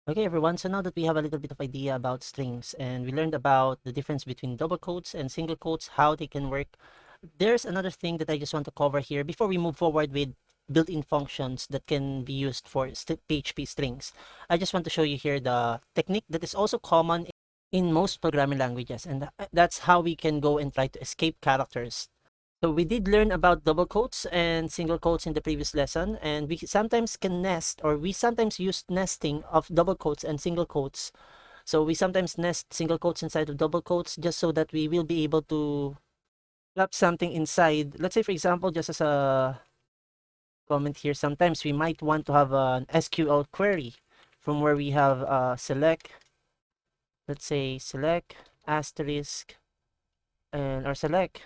Okay, everyone, so now that we have a little bit of idea about strings and we learned about the difference between double quotes and single quotes, how they can work, there's another thing that I just want to cover here before we move forward with built-in functions that can be used for PHP strings. I just want to show you here the technique that is also common in most programming languages, and that's how we can go and try to escape characters. So we did learn about double quotes and single quotes in the previous lesson, and we sometimes can nest, or we sometimes use nesting of double quotes and single quotes. So we sometimes nest single quotes inside of double quotes just so that we will be able to wrap something inside. Let's say, for example, just as a comment here, sometimes we might want to have an SQL query from where we have select, let's say select asterisk, and or select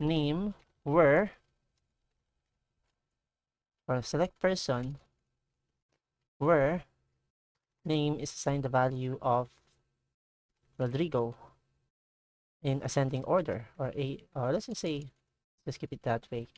name where, or select person where name is assigned the value of Rodrigo in ascending order, or let's just say, let's keep it that way.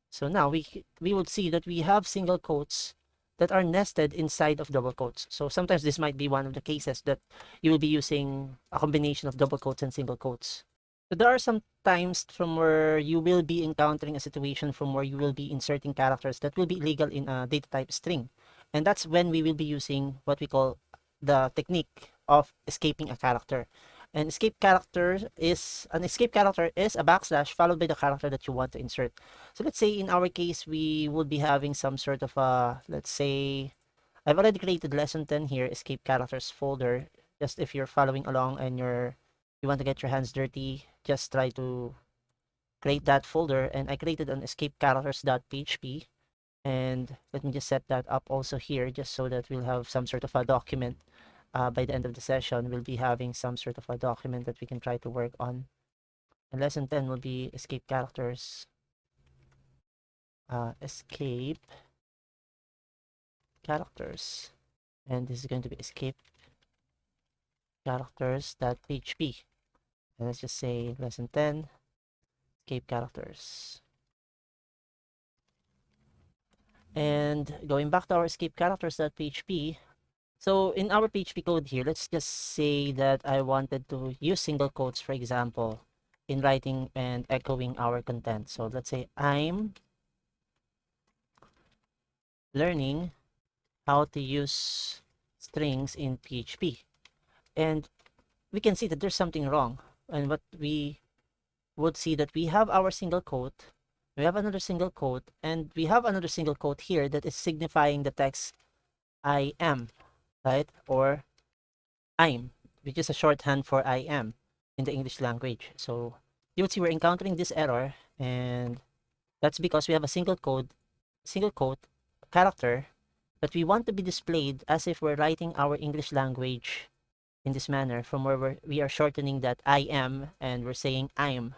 So now we would see that we have single quotes that are nested inside of double quotes. So sometimes this might be one of the cases that you will be using a combination of double quotes and single quotes. So there are some times from where you will be encountering a situation from where you will be inserting characters that will be illegal in a data type string. And that's when we will be using what we call the technique of escaping a character. An escape character is a backslash followed by the character that you want to insert. So let's say in our case, we would be having some sort of let's say, I've already created lesson 10 here, escape characters folder. Just if you're following along and you want to get your hands dirty, just try to create that folder. And I created an escape characters.php. And let me just set that up also here, just so that we'll have some sort of a document. By the end of the session, we'll be having some sort of a document that we can try to work on. And lesson 10 will be escape characters. Escape characters. And this is going to be escape characters.php. And let's just say lesson 10, escape characters. And going back to our escape characters.php, so in our PHP code here, let's just say that I wanted to use single quotes, for example, in writing and echoing our content. So let's say I'm learning how to use strings in PHP. And we can see that there's something wrong. And what we would see that we have our single quote, we have another single quote, and we have another single quote here that is signifying the text I am, right? Or I'm, which is a shorthand for I am in the English language. So you would see we're encountering this error, and that's because we have a single quote character that we want to be displayed as if we're writing our English language in this manner, from where we are shortening that I am and we're saying I'm.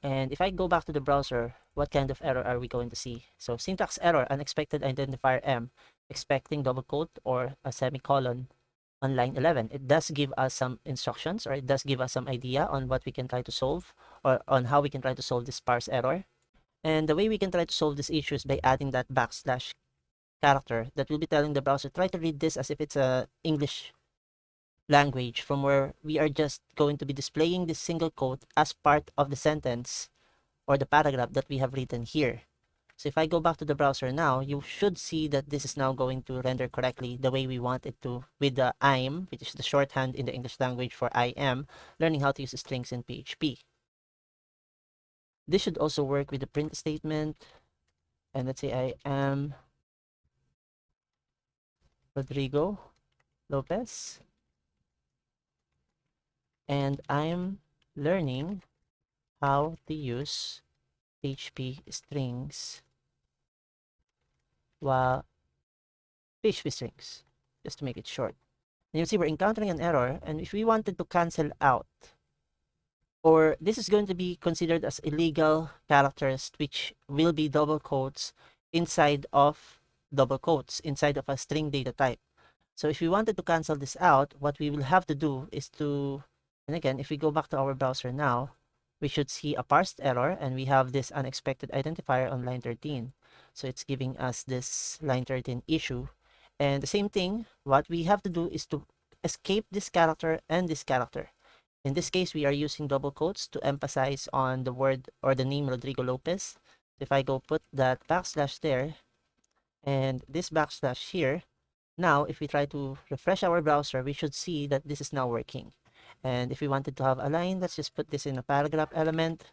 And if I go back to the browser, what kind of error are we going to see? So syntax error, unexpected identifier M, expecting double quote or a semicolon on line 11. It does give us some instructions, or it does give us some idea on what we can try to solve, or on how we can try to solve this parse error. And the way we can try to solve this issue is by adding that backslash character that will be telling the browser, try to read this as if it's a English language, from where we are just going to be displaying this single quote as part of the sentence or the paragraph that we have written here. So if I go back to the browser now, you should see that this is now going to render correctly the way we want it to, with the I'm, which is the shorthand in the English language for I am, learning how to use strings in PHP. This should also work with the print statement. And let's say I am Rodrigo Lopez, and I'm learning how to use PHP strings while PHP strings, just to make it short. And you'll see we're encountering an error, and if we wanted to cancel out, or this is going to be considered as illegal characters, which will be double quotes inside of double quotes, inside of a string data type. So if we wanted to cancel this out, what we will have to do is to, and again, if we go back to our browser now, we should see a parsed error, and we have this unexpected identifier on line 13. So it's giving us this line 13 issue. And the same thing, what we have to do is to escape this character and this character. In this case, we are using double quotes to emphasize on the word or the name Rodrigo Lopez. If I go put that backslash there and this backslash here, now if we try to refresh our browser, we should see that this is now working. And if we wanted to have a line, let's just put this in a paragraph element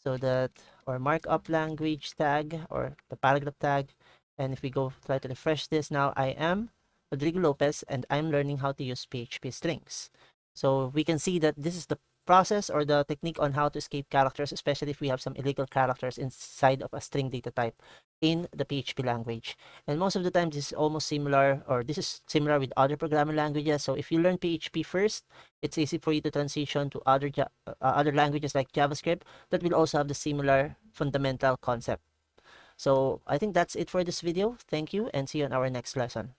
so that, or markup language tag or the paragraph tag. And if we go try to refresh this, now I am Rodrigo Lopez and I'm learning how to use PHP strings. So we can see that this is the process or the technique on how to escape characters, especially if we have some illegal characters inside of a string data type in the PHP language. And most of the time this is almost similar, or this is similar with other programming languages. So if you learn PHP first, it's easy for you to transition to other languages like JavaScript that will also have the similar fundamental concept. So I think that's it for this video. Thank you and see you on our next lesson.